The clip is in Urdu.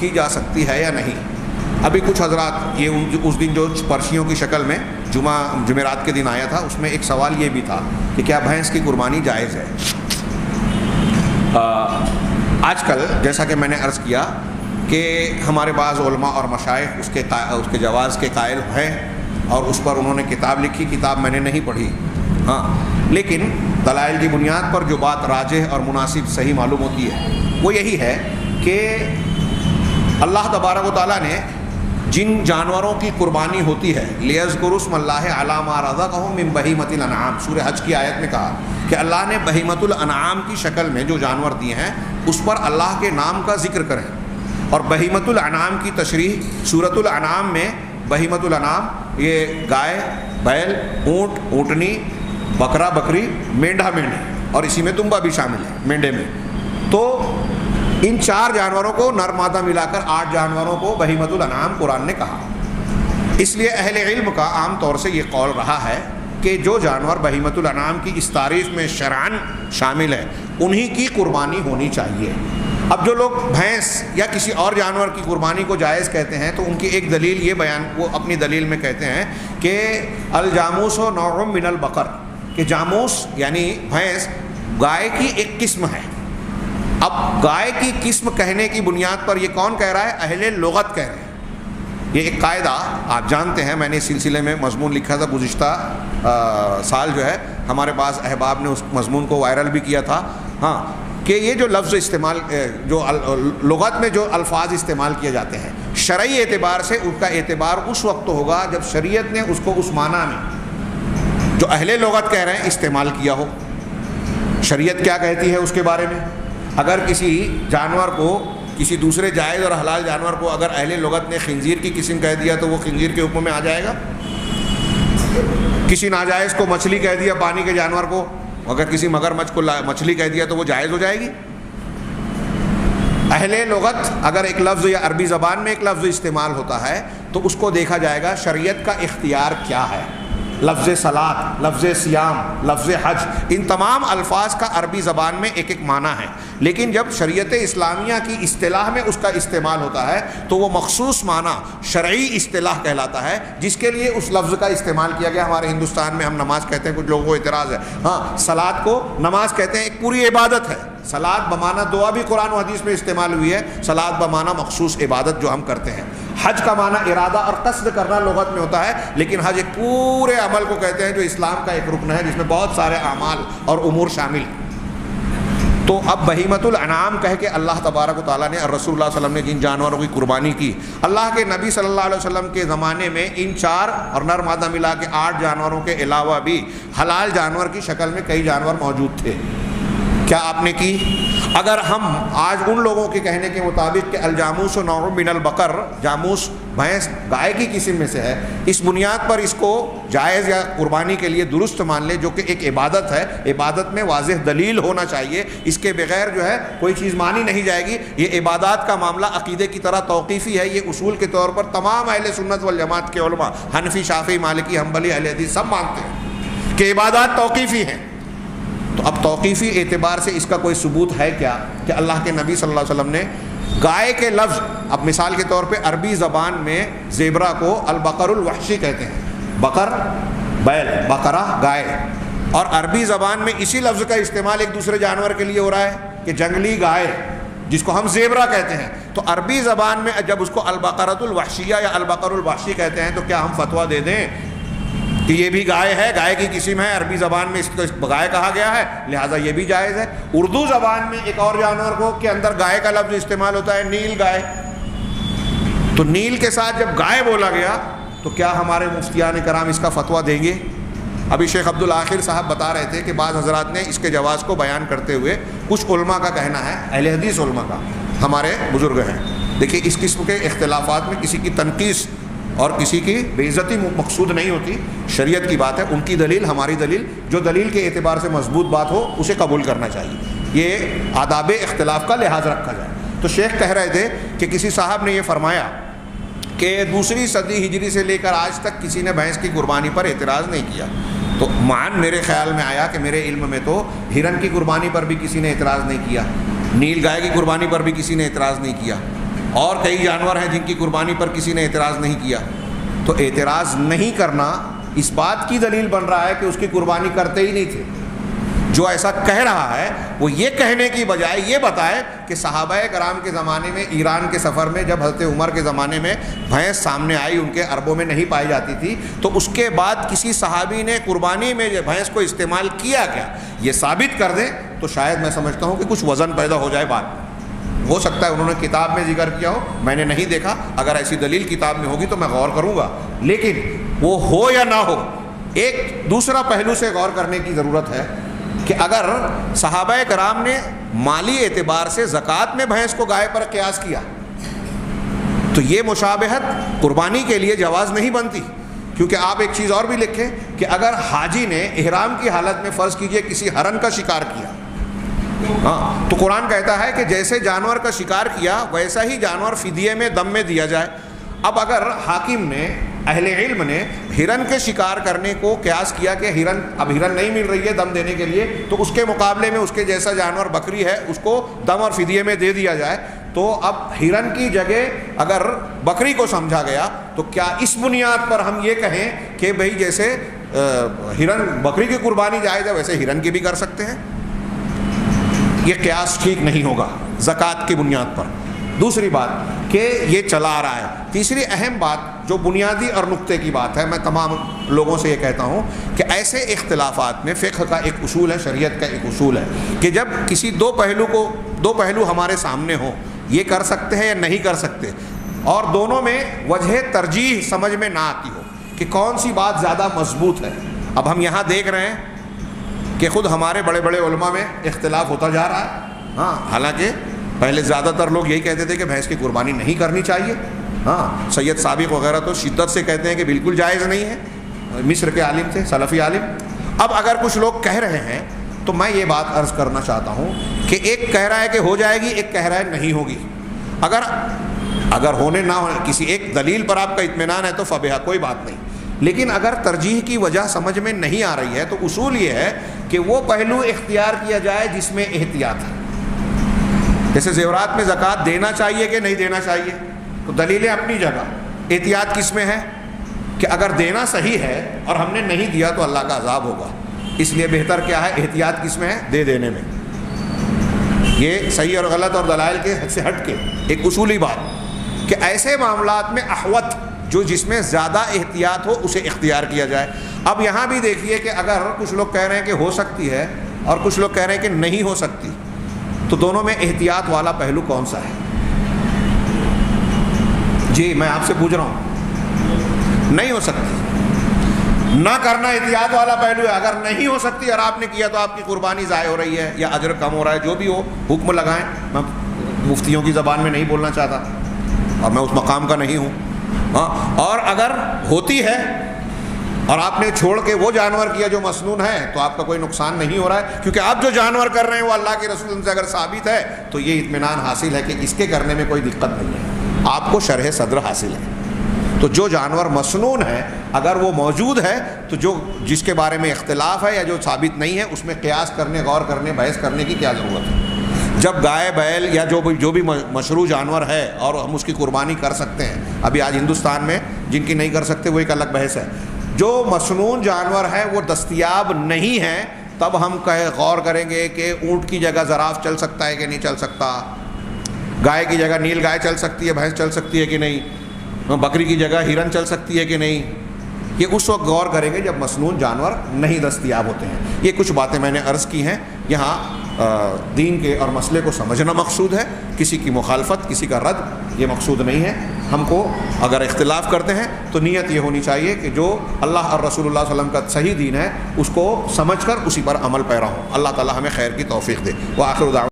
کی جا سکتی ہے یا نہیں؟ ابھی کچھ حضرات یہ اس دن جو پرچیوں کی شکل میں جمعرات کے دن آیا تھا، اس میں ایک سوال یہ بھی تھا کہ کیا بھینس کی قربانی جائز ہے؟ آج کل جیسا کہ میں نے عرض کیا کہ ہمارے بعض علماء اور مشائخ اس کے جواز کے قائل ہیں، اور اس پر انہوں نے کتاب لکھی، کتاب میں نے نہیں پڑھی، ہاں، لیکن دلائل کی بنیاد پر جو بات راجح اور مناسب صحیح معلوم ہوتی ہے وہ یہی ہے کہ اللہ تبارک و تعالیٰ نے جن جانوروں کی قربانی ہوتی ہے لِيَذْكُرُوا اسْمَ اللَّهِ عَلَىٰ مَا رَزَقَهُم مِّن بَهِيمَةِ الْأَنْعَامِ، سورہ حج کی آیت میں کہا کہ اللہ نے بہیمۃ الانعام کی شکل میں جو جانور دیے ہیں اس پر اللہ کے نام کا ذکر کریں، اور بہیمۃ الانعام کی تشریح سورۃ الانعام میں بہیمۃ الانعام یہ گائے، بیل، اونٹ، اونٹنی، بکرا، بکری، مینڈھا، مینڈھی، اور اسی میں دمبا بھی شامل ہے مینڈے میں، تو ان 4 جانوروں کو نر مادہ ملا کر 8 جانوروں کو بہیمۃ الانعام قرآن نے کہا۔ اس لیے اہل علم کا عام طور سے یہ قول رہا ہے کہ جو جانور بہیمۃ الانعام کی اس تعریف میں شرعاً شامل ہے انہی کی قربانی ہونی چاہیے۔ اب جو لوگ بھینس یا کسی اور جانور کی قربانی کو جائز کہتے ہیں تو ان کی ایک دلیل یہ وہ اپنی دلیل میں کہتے ہیں کہ الجاموس نوع من البقر، کہ جاموس یعنی بھینس گائے کی ایک قسم ہے۔ اب گائے کی قسم کہنے کی بنیاد پر یہ کون کہہ رہا ہے؟ اہل لغت کہہ رہے ہیں۔ یہ ایک قاعدہ آپ جانتے ہیں، میں نے اس سلسلے میں مضمون لکھا تھا گزشتہ سال، جو ہے ہمارے پاس احباب نے اس مضمون کو وائرل بھی کیا تھا، ہاں، کہ یہ جو لفظ استعمال جو لغت میں جو الفاظ استعمال کیے جاتے ہیں شرعی اعتبار سے ان کا اعتبار اس وقت ہوگا جب شریعت نے اس کو اس معنی میں جو اہل لغت کہہ رہے ہیں استعمال کیا ہو۔ شریعت کیا کہتی ہے اس کے بارے میں؟ اگر کسی جانور کو، کسی دوسرے جائز اور حلال جانور کو اگر اہل لغت نے خنزیر کی قسم کہہ دیا تو وہ خنزیر کے حکم میں آ جائے گا۔ کسی ناجائز کو مچھلی کہہ دیا، پانی کے جانور کو اگر کسی مگرمچھ کو مچھلی کہہ دیا تو وہ جائز ہو جائے گی۔ اہل لغت اگر ایک لفظ یا عربی زبان میں ایک لفظ استعمال ہوتا ہے تو اس کو دیکھا جائے گا شریعت کا اختیار کیا ہے۔ لفظ صلاۃ، لفظ صیام، لفظ حج، ان تمام الفاظ کا عربی زبان میں ایک ایک معنی ہے، لیکن جب شریعت اسلامیہ کی اصطلاح میں اس کا استعمال ہوتا ہے تو وہ مخصوص معنی شرعی اصطلاح کہلاتا ہے جس کے لیے اس لفظ کا استعمال کیا گیا۔ ہمارے ہندوستان میں ہم نماز کہتے ہیں، کچھ لوگوں کو اعتراض ہے، ہاں، صلاۃ کو نماز کہتے ہیں، ایک پوری عبادت ہے۔ صلاۃ بمعنی دعا بھی قرآن و حدیث میں استعمال ہوئی ہے، صلاۃ بمعنی مخصوص عبادت جو ہم کرتے ہیں۔ حج کا معنی ارادہ اور قصد کرنا لغت میں ہوتا ہے، لیکن حج ایک پورے عمل کو کہتے ہیں جو اسلام کا ایک رکن ہے جس میں بہت سارے اعمال اور امور شامل ہیں۔ تو اب بہیمۃ الانعام کہہ کے اللہ تبارک و تعالیٰ نے اور رسول اللہ صلی اللہ علیہ وسلم نے جن جانوروں کی قربانی کی، اللہ کے نبی صلی اللہ علیہ وسلم کے زمانے میں ان 4 اور نر مادہ ملا کے 8 جانوروں کے علاوہ بھی حلال جانور کی شکل میں کئی جانور موجود تھے۔ کیا آپ نے کی؟ اگر ہم آج ان لوگوں کے کہنے کے مطابق کہ الجاموس نوع من البقر، جاموس بھینس گائے کی قسم میں سے ہے، اس بنیاد پر اس کو جائز یا قربانی کے لیے درست مان لے، جو کہ ایک عبادت ہے، عبادت میں واضح دلیل ہونا چاہیے، اس کے بغیر جو ہے کوئی چیز مانی نہیں جائے گی۔ یہ عبادات کا معاملہ عقیدے کی طرح توقیفی ہے، یہ اصول کے طور پر تمام اہل سنت والجماعت کے علماء، حنفی، شافعی، مالکی، حنبلی، اہل حدیث سب مانتے ہیں کہ عبادات توقیفی ہیں۔ تو اب توقیفی اعتبار سے اس کا کوئی ثبوت ہے کیا کہ اللہ کے نبی صلی اللہ علیہ وسلم نے گائے کے لفظ، اب مثال کے طور پہ عربی زبان میں زیبرا کو البقر الوحشی کہتے ہیں، بقر بیل، بقرہ گائے، اور عربی زبان میں اسی لفظ کا استعمال ایک دوسرے جانور کے لیے ہو رہا ہے کہ جنگلی گائے جس کو ہم زیبرا کہتے ہیں۔ تو عربی زبان میں جب اس کو البقرۃ الوحشیہ یا البقر الوحشی کہتے ہیں تو کیا ہم فتویٰ دے دیں کہ یہ بھی گائے ہے، گائے کی قسم ہے، عربی زبان میں اس کو گائے کہا گیا ہے لہٰذا یہ بھی جائز ہے؟ اردو زبان میں ایک اور جانور کو کے اندر گائے کا لفظ استعمال ہوتا ہے، نیل گائے، تو نیل کے ساتھ جب گائے بولا گیا تو کیا ہمارے مفتیان کرام اس کا فتویٰ دیں گے؟ ابھی شیخ عبدالآخر صاحب بتا رہے تھے کہ بعض حضرات نے اس کے جواز کو بیان کرتے ہوئے کچھ علماء کا کہنا ہے، اہل حدیث علماء کا، ہمارے بزرگ ہیں، دیکھیے اس قسم کے اختلافات میں کسی کی تنقیص اور کسی کی بے عزتی مقصود نہیں ہوتی، شریعت کی بات ہے، ان کی دلیل ہماری دلیل، جو دلیل کے اعتبار سے مضبوط بات ہو اسے قبول کرنا چاہیے، یہ آداب اختلاف کا لحاظ رکھا جائے۔ تو شیخ کہہ رہے تھے کہ کسی صاحب نے یہ فرمایا کہ 2 صدی ہجری سے لے کر آج تک کسی نے بھینس کی قربانی پر اعتراض نہیں کیا، تو مان میرے خیال میں آیا کہ میرے علم میں تو ہرن کی قربانی پر بھی کسی نے اعتراض نہیں کیا، نیل گائے کی قربانی پر بھی کسی نے اعتراض نہیں کیا، اور کئی جانور ہیں جن کی قربانی پر کسی نے اعتراض نہیں کیا، تو اعتراض نہیں کرنا اس بات کی دلیل بن رہا ہے کہ اس کی قربانی کرتے ہی نہیں تھے۔ جو ایسا کہہ رہا ہے وہ یہ کہنے کی بجائے یہ بتائے کہ صحابہ کرام کے زمانے میں ایران کے سفر میں جب حضرت عمر کے زمانے میں بھینس سامنے آئی، ان کے عربوں میں نہیں پائی جاتی تھی، تو اس کے بعد کسی صحابی نے قربانی میں بھینس کو استعمال کیا کیا، یہ ثابت کر دیں تو شاید میں سمجھتا ہوں کہ کچھ وزن پیدا ہو جائے بات۔ ہو سکتا ہے انہوں نے کتاب میں ذکر کیا ہو، میں نے نہیں دیکھا، اگر ایسی دلیل کتاب میں ہوگی تو میں غور کروں گا، لیکن وہ ہو یا نہ ہو، ایک دوسرا پہلو سے غور کرنے کی ضرورت ہے کہ اگر صحابہ کرام نے مالی اعتبار سے زکوٰۃ میں بھینس کو گائے پر قیاس کیا تو یہ مشابہت قربانی کے لیے جواز نہیں بنتی، کیونکہ آپ ایک چیز اور بھی لکھیں کہ اگر حاجی نے احرام کی حالت میں فرض کیجئے کسی ہرن کا شکار کیا، ہاں، تو قرآن کہتا ہے کہ جیسے جانور کا شکار کیا ویسا ہی جانور فدیے میں دم میں دیا جائے۔ اب اگر حاکم نے، اہل علم نے ہرن کے شکار کرنے کو قیاس کیا کہ اب ہرن نہیں مل رہی ہے دم دینے کے لیے، تو اس کے مقابلے میں اس کے جیسا جانور بکری ہے اس کو دم اور فدیے میں دے دیا جائے، تو اب ہرن کی جگہ اگر بکری کو سمجھا گیا تو کیا اس بنیاد پر ہم یہ کہیں کہ بھئی جیسے ہرن بکری کی قربانی جائز ہے ویسے ہرن کی بھی کر سکتے ہیں؟ یہ قیاس ٹھیک نہیں ہوگا زکوٰۃ کی بنیاد پر۔ دوسری بات کہ یہ چلا آ رہا ہے۔ تیسری اہم بات جو بنیادی اور نقطے کی بات ہے، میں تمام لوگوں سے یہ کہتا ہوں کہ ایسے اختلافات میں فقہ کا ایک اصول ہے، شریعت کا ایک اصول ہے کہ جب کسی دو پہلو ہمارے سامنے ہوں، یہ کر سکتے ہیں یا نہیں کر سکتے، اور دونوں میں وجہ ترجیح سمجھ میں نہ آتی ہو کہ کون سی بات زیادہ مضبوط ہے۔ اب ہم یہاں دیکھ رہے ہیں کہ خود ہمارے بڑے بڑے علماء میں اختلاف ہوتا جا رہا ہے، ہاں، حالانکہ پہلے زیادہ تر لوگ یہی کہتے تھے کہ بھینس کی قربانی نہیں کرنی چاہیے، ہاں، سید سابق وغیرہ تو شدت سے کہتے ہیں کہ بالکل جائز نہیں ہے، مصر کے عالم تھے، سلفی عالم۔ اب اگر کچھ لوگ کہہ رہے ہیں تو میں یہ بات عرض کرنا چاہتا ہوں کہ ایک کہہ رہا ہے کہ ہو جائے گی، ایک کہہ رہا ہے نہیں ہوگی۔ اگر ہونے نہ ہونے کسی ایک دلیل پر آپ کا اطمینان ہے تو فبیہا، کوئی بات نہیں، لیکن اگر ترجیح کی وجہ سمجھ میں نہیں آ رہی ہے تو اصول یہ ہے کہ وہ پہلو اختیار کیا جائے جس میں احتیاط ہے۔ جیسے زیورات میں زکوٰۃ دینا چاہیے کہ نہیں دینا چاہیے، تو دلیلیں اپنی جگہ، احتیاط کس میں ہے کہ اگر دینا صحیح ہے اور ہم نے نہیں دیا تو اللہ کا عذاب ہوگا، اس لیے بہتر کیا ہے، احتیاط کس میں ہے، دے دینے میں۔ یہ صحیح اور غلط اور دلائل کے حد سے ہٹ کے ایک اصولی بات کہ ایسے معاملات میں احوط جو جس میں زیادہ احتیاط ہو اسے اختیار کیا جائے۔ اب یہاں بھی دیکھیے کہ اگر کچھ لوگ کہہ رہے ہیں کہ ہو سکتی ہے اور کچھ لوگ کہہ رہے ہیں کہ نہیں ہو سکتی، تو دونوں میں احتیاط والا پہلو کون سا ہے؟ جی میں آپ سے پوچھ رہا ہوں، نہیں ہو سکتی، نہ کرنا احتیاط والا پہلو ہے۔ اگر نہیں ہو سکتی اور آپ نے کیا تو آپ کی قربانی ضائع ہو رہی ہے یا اجر کم ہو رہا ہے، جو بھی ہو حکم لگائیں۔ میں مفتیوں کی زبان میں نہیں بولنا چاہتا اور میں اس مقام کا نہیں ہوں، ہاں، اور اگر ہوتی ہے اور آپ نے چھوڑ کے وہ جانور کیا جو مسنون ہے تو آپ کا کوئی نقصان نہیں ہو رہا ہے، کیونکہ آپ جو جانور کر رہے ہیں وہ اللہ کے رسول سے اگر ثابت ہے تو یہ اطمینان حاصل ہے کہ اس کے کرنے میں کوئی دقت نہیں ہے، آپ کو شرح صدر حاصل ہے۔ تو جو جانور مسنون ہے اگر وہ موجود ہے تو جس کے بارے میں اختلاف ہے یا جو ثابت نہیں ہے اس میں قیاس کرنے، غور کرنے، بحث کرنے کی کیا ضرورت ہے؟ جب گائے بیل یا جو بھی مشروع جانور ہے اور ہم اس کی قربانی کر سکتے ہیں، ابھی آج ہندوستان میں جن کی نہیں کر سکتے وہ ایک الگ بحث ہے، جو مسنون جانور ہے وہ دستیاب نہیں ہے، تب ہم غور کریں گے کہ اونٹ کی جگہ زراف چل سکتا ہے کہ نہیں چل سکتا، گائے کی جگہ نیل گائے چل سکتی ہے، بھینس چل سکتی ہے کہ نہیں، بکری کی جگہ ہرن چل سکتی ہے کہ نہیں، یہ اس وقت غور کریں گے جب مسنون جانور نہیں دستیاب ہوتے ہیں۔ یہ کچھ باتیں میں نے عرض کی ہیں، یہاں دین کے اور مسئلے کو سمجھنا مقصود ہے، کسی کی مخالفت، کسی کا رد یہ مقصود نہیں ہے۔ ہم کو اگر اختلاف کرتے ہیں تو نیت یہ ہونی چاہیے کہ جو اللہ اور رسول اللہ صلی اللہ علیہ وسلم کا صحیح دین ہے اس کو سمجھ کر اسی پر عمل پیرا ہوں۔ اللہ تعالی ہمیں خیر کی توفیق دے۔ وآخر دعوانا